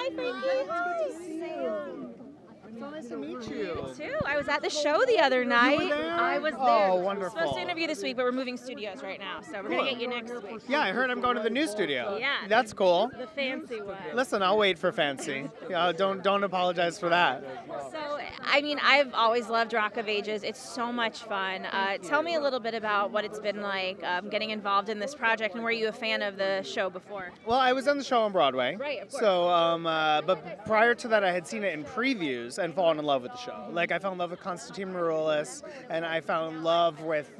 Hi, Frankie. Hi. So nice to meet you. You too. I was at the show the other night. were there? I was there. Oh, We're wonderful. supposed to interview this week, but we're moving studios right now, so we're gonna get you next week. Yeah, I heard I'm going to the new studio. Yeah. That's cool. The fancy one. Listen, I'll wait for fancy. Don't apologize for that. So, I mean, I've always loved Rock of Ages. It's so much fun. Tell me a little bit about what it's been like getting involved in this project, and were you a fan of the show before? Well, I was on the show on Broadway. Right, of course. So, but prior to that, I had seen it in previews and fallen in love with the show. Like, I fell in love with Konstantin Maroulis, and I fell in love with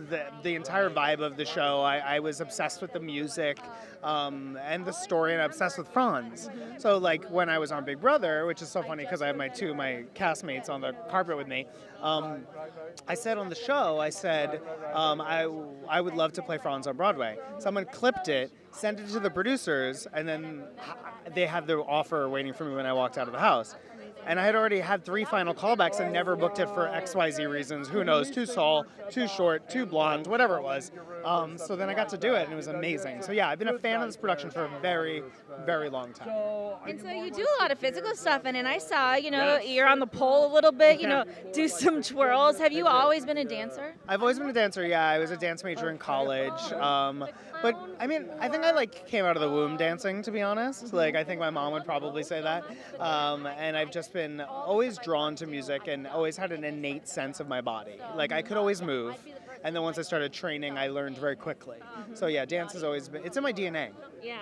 the entire vibe of the show. I was obsessed with the music and the story, and obsessed with Franz. So, like, when I was on Big Brother, which is so funny because I have my castmates on the carpet with me, I said on the show, I would love to play Franz on Broadway. Someone clipped it, sent it to the producers, and then they had the offer waiting for me when I walked out of the house. And I had already had 3 final callbacks and never booked it for XYZ reasons. Who knows? Too tall, too short, too blonde, whatever it was. So then I got to do it, and it was amazing. So yeah, I've been a fan of this production for a very, very long time. And so you do a lot of physical stuff, and I saw, you're on the pole a little bit, do some twirls. Have you always been a dancer? I've always been a dancer, yeah. I was a dance major in college. But, I mean, I think I, came out of the womb dancing, to be honest. I think my mom would probably say that. And I've just been always drawn to music and always had an innate sense of my body. I could always move. And then once I started training, I learned very quickly. So yeah, dance has always been, it's in my DNA.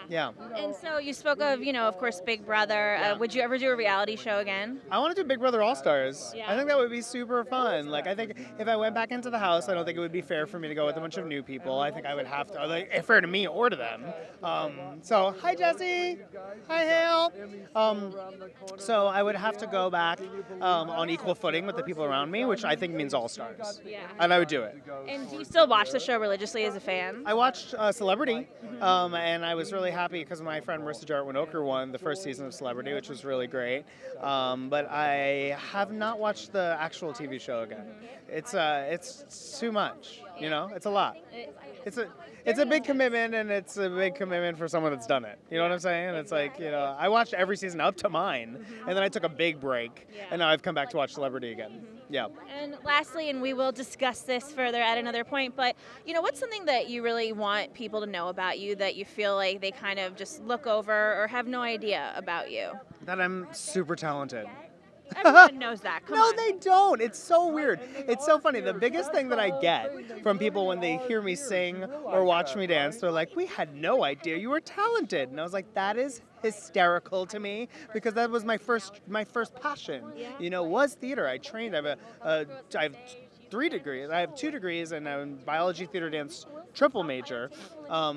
Yeah. And so you spoke of course, Big Brother. Would you ever do a reality show again? I want to do Big Brother All-Stars. Yeah. I think that would be super fun. I think if I went back into the house, I don't think it would be fair for me to go with a bunch of new people. I think I would have to, fair to me or to them. So, hi Jesse. Hi Hale. So I would have to go back on equal footing with the people around me, which I think means All-Stars. Yeah. And I would do it. And do you still watch the show religiously as a fan? I watched Celebrity, and I was really happy because my friend Marissa Jarrett Winokur won the first season of Celebrity, which was really great. But I have not watched the actual TV show again. It's too much, It's a lot. It's a big commitment, and it's a big commitment for someone that's done it. You know what I'm saying? It's I watched every season up to mine, and then I took a big break, and now I've come back to watch Celebrity again. Yeah. And lastly, and we will discuss this further at another point, but what's something that you really want people to know about you that you feel like they kind of just look over or have no idea about you? That I'm super talented. Everyone knows that. Come No, on. they don't. It's so weird. It's so funny. The biggest thing that I get from people when they hear me sing or watch me dance, they're like, "We had no idea you were talented." And I was like, that is hysterical to me because that was my first passion. Was theater. I trained. I have 3 degrees. I have 2 degrees, and I'm a biology, theater, dance triple major.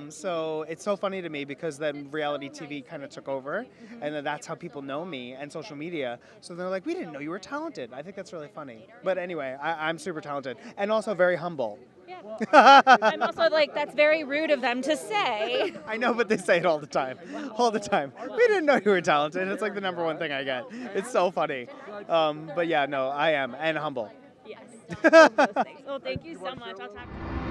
So it's so funny to me because then reality TV kind of took over, and then that's how people know me and social media. So they're like, "We didn't know you were talented." I think that's really funny. But anyway, I'm super talented and also very humble. Yeah. I'm also that's very rude of them to say. I know, but they say it all the time. All the time. "We didn't know you were talented." It's the number one thing I get. It's so funny. But yeah, no, I am, and humble. Yes. All those things. Well, thank you so much. I'll talk to you.